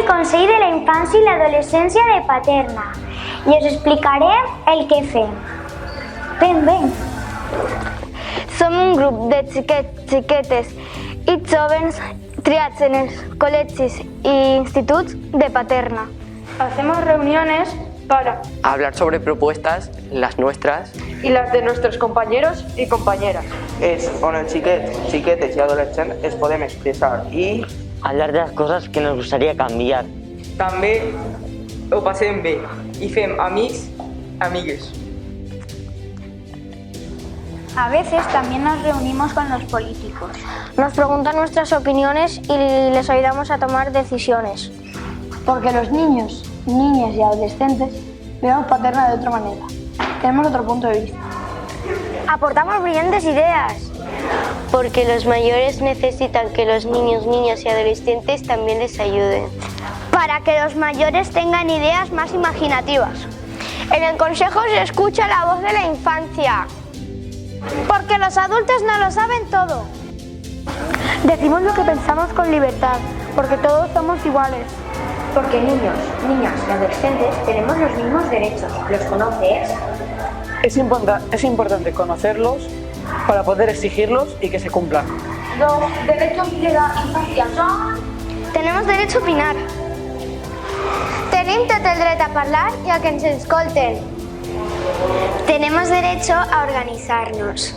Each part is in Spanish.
Consell de la Infància i l'Adolescència de Paterna i us explicarem el que fem. Ben. Som un grup de xiquetes i jóvenes triats en els col·legis i instituts de Paterna. Hacemos reuniones para hablar sobre propuestas, las nuestras y las de nuestros compañeros y compañeras. És on els xiquetes i adolescents es podem expressar i hablar de las cosas que nos gustaría cambiar. també ho passem bé i fem amics, amigues. A veces también nos reunimos con los políticos. Nos preguntan nuestras opiniones y les ayudamos a tomar decisiones. Porque los niños, niñas y adolescentes vemos Paterna de otra manera. Tenemos otro punto de vista. Aportamos brillantes ideas. Porque los mayores necesitan que los niños, niñas y adolescentes también les ayuden. Para que los mayores tengan ideas más imaginativas. En el consejo se escucha la voz de la infancia. Porque los adultos no lo saben todo. Decimos lo que pensamos con libertad, porque todos somos iguales. Porque niños, niñas y adolescentes tenemos los mismos derechos. ¿Los conoces? Es importante conocerlos para poder exigirlos y que se cumplan. Los derechos de la infancia son... Tenemos derecho a opinar. Tenim tot el dret a parlar i a que ens escolten. Tenemos derecho a organizar-nos.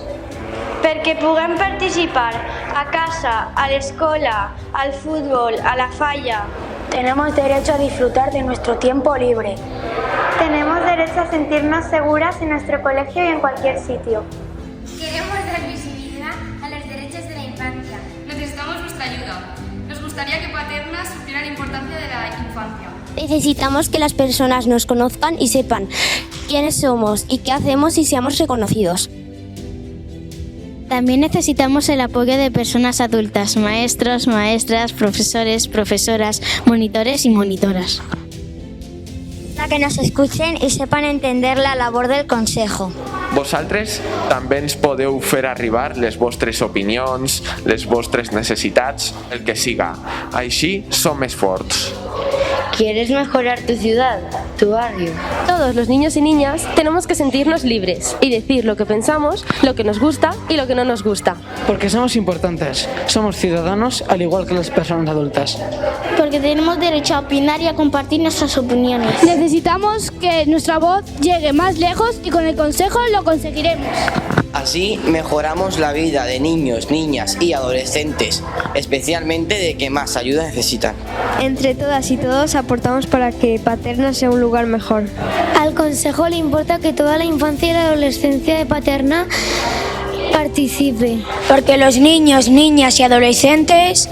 Perquè puguem participar a casa, a l'escola, al fútbol, a la falla. Tenemos derecho a disfrutar de nuestro tiempo libre. Tenemos derecho a sentirnos seguras en nuestro colegio y en cualquier sitio. Queremos dar visibilidad a los derechos de la infancia. Necesitamos vuestra ayuda. Nos gustaría que Paterna supiera la importancia de la infancia. Necesitamos que las personas nos conozcan y sepan quiénes somos y qué hacemos y seamos reconocidos. También necesitamos el apoyo de personas adultas, maestros, maestras, profesores, profesoras, monitores y monitoras. Para que nos escuchen y sepan entender la labor del Consejo. Vosaltres també ens podeu fer arribar les vostres opinions, les vostres necessitats, el que siga. Així som més forts. ¿Quieres mejorar tu ciudad, tu barrio? Todos los niños y niñas tenemos que sentirnos libres y decir lo que pensamos, lo que nos gusta y lo que no nos gusta. Porque somos importantes, somos ciudadanos al igual que las personas adultas. Porque tenemos derecho a opinar y a compartir nuestras opiniones. Necesitamos que nuestra voz llegue más lejos y con el Consejo lo conseguiremos. Así mejoramos la vida de niños, niñas y adolescentes, especialmente de que más ayuda necesitan. Entre todas y todos aportamos para que Paterna sea un lugar mejor. Al Consejo le importa que toda la infancia y la adolescencia de Paterna participe. Porque los niños, niñas y adolescentes